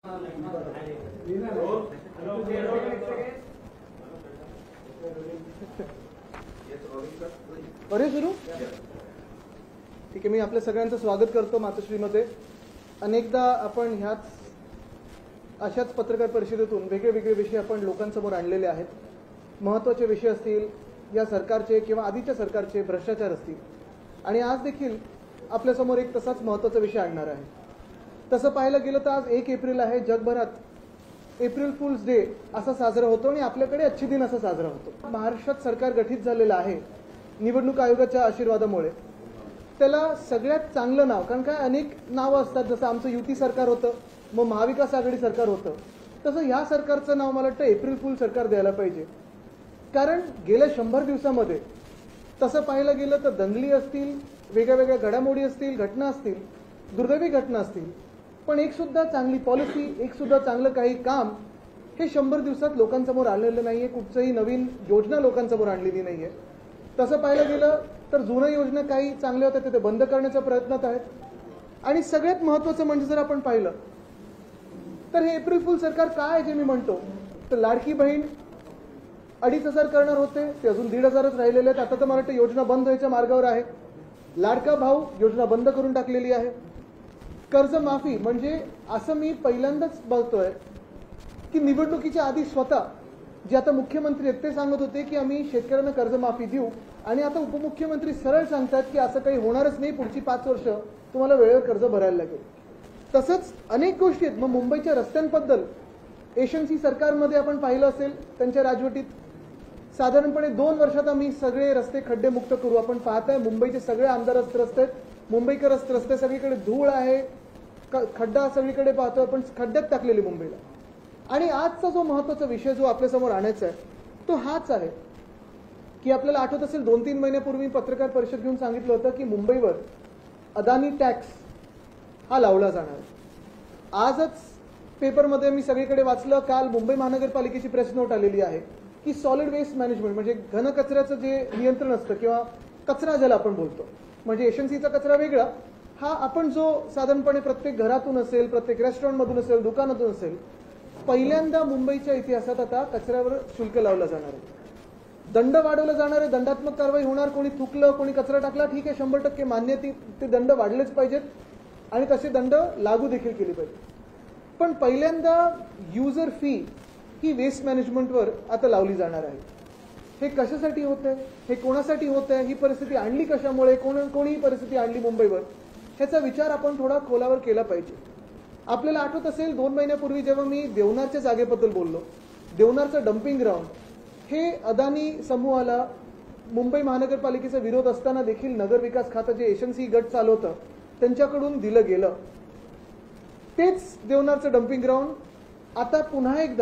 बरे सुरू ठीक आहे. मी आपल्या सगळ्यांचं स्वागत करतो मातोश्रीमध्ये. अनेकदा आपण ह्याच अशाच पत्रकार परिषदेतून वेगळे वेगळे विषय आपण लोकांसमोर आणलेले आहेत. महत्त्वाचे विषय असतील या सरकारचे किंवा आधीच्या सरकारचे, भ्रष्टाचार असतील, आणि आज देखील आपल्यासमोर एक तसाच महत्त्वाचा विषय आणणार आहे. तसं पाहायला गेलं तर आज 1 एप्रिल आहे. जगभरात एप्रिल फुल्स डे असा साजरा होतो आणि आपल्याकडे अच्छे दिन असा साजरा होतो. महाराष्ट्रात सरकार गठीत झालेलं आहे निवडणूक आयोगाच्या आशीर्वादामुळे. त्याला सगळ्यात चांगलं नाव, कारण काय अनेक नावं असतात, जसं आमचं युती सरकार होतं, मग महाविकास आघाडी सरकार होतं, तसं ह्या सरकारचं नाव मला वाटतं एप्रिल फुल सरकार द्यायला पाहिजे. कारण गेल्या 100 दिवसामध्ये तसं पाहायला गेलं तर दंगली असतील, वेगळ्या वेगळ्या घडामोडी असतील, घटना असतील, दुर्दैवी घटना असतील, पण एक सुद्धा चांगली पॉलिसी, एक सुद्धा चांगलं काही काम हे 100 दिवसात लोकांसमोर आणलेलं नाहीये. कुठचंही नवीन योजना लोकांसमोर आणलेली नाहीये. तसं पाहायला गेलं तर जुन्या योजना काही चांगल्या होत्या ते बंद करण्याच्या प्रयत्नात आहेत. आणि सगळ्यात महत्त्वाचं म्हणजे जर आपण पाहिलं तर हे एप्रिल फुल सरकार काय जे मी म्हणतो, तर लाडकी बहीण 2,500 करणार होते, ते अजून 1,500च राहिलेले आहेत. आता तर मला वाटतं योजना बंद व्हायच्या मार्गावर आहे. लाडका भाऊ योजना बंद करून टाकलेली आहे. कर्जमाफी म्हणजे असं मी पहिल्यांदाच बघतोय की निवडणुकीच्या आधी स्वतः जे आता मुख्यमंत्री आहेत ते सांगत होते की आम्ही शेतकऱ्यांना कर्जमाफी देऊ, आणि आता उपमुख्यमंत्री सरळ सांगतात की असं काही होणारच नाही, पुढची 5 वर्ष तुम्हाला वेळेवर कर्ज भरायला लागेल. तसंच अनेक गोष्टी आहेत. मग मुंबईच्या रस्त्यांबद्दल एशनसी सरकारमध्ये आपण पाहिलं असेल, त्यांच्या राजवटीत साधारणपणे 2 वर्षात आम्ही सगळे रस्ते खड्डेमुक्त करू. आपण पाहताय मुंबईचे सगळे आमदार रस्ते आहेत, मुंबईकर रस्ते सगळीकडे धूळ आहे, खड्डा सगळीकडे पाहतोय, पण खड्ड्यात टाकलेली मुंबईला. आणि आजचा जो महत्त्वाचा विषय जो आपल्यासमोर आणायचा आहे तो हाच आहे की आपल्याला आठवत असेल 2-3 महिन्यापूर्वी पत्रकार परिषद घेऊन सांगितलं होतं की मुंबईवर अदानी टॅक्स हा लावला जाणार. आजच पेपरमध्ये मी सगळीकडे वाचलं, काल मुंबई महानगरपालिकेची प्रेस नोट आलेली आहे की सॉलिड वेस्ट मॅनेजमेंट म्हणजे घनकचऱ्याचं जे नियंत्रण असतं किंवा कचरा ज्याला आपण बोलतो, म्हणजे एशनसीचा कचरा वेगळा, हा आपण जो साधारणपणे प्रत्येक घरातून असेल, प्रत्येक रेस्टॉरंटमधून असेल, दुकानातून असेल, पहिल्यांदा मुंबईच्या इतिहासात आता कचऱ्यावर शुल्क लावलं जाणार आहे. दंड वाढवलं जाणार आहे, दंडात्मक कारवाई होणार. कोणी थुकलं, कोणी कचरा टाकला, ठीक आहे, 100% मान्य, ते दंड वाढलेच पाहिजेत आणि तसे दंड लागू देखील केले पाहिजे. पण पहिल्यांदा युजर फी ही वेस्ट मॅनेजमेंटवर आता लावली जाणार आहे. हे कशासाठी होत आहे, हे कोणासाठी होत आहे, ही परिस्थिती आणली कशामुळे, कोणी ही परिस्थिती आणली मुंबईवर, ह्याचा विचार आपण थोडा खोलावर केला पाहिजे. आपल्याला आठवत असेल 2 महिन्यापूर्वी जेव्हा मी देवनारच्या जागेबद्दल बोललो, देवनारचं डम्पिंग ग्राउंड हे अदानी समूहाला मुंबई महानगरपालिकेचा विरोध असताना देखील नगरविकास खातं जे एशनसी गट चालवतं त्यांच्याकडून दिलं गेलं. तेच देवनारचं डम्पिंग ग्राउंड आता पुन्हा एकदा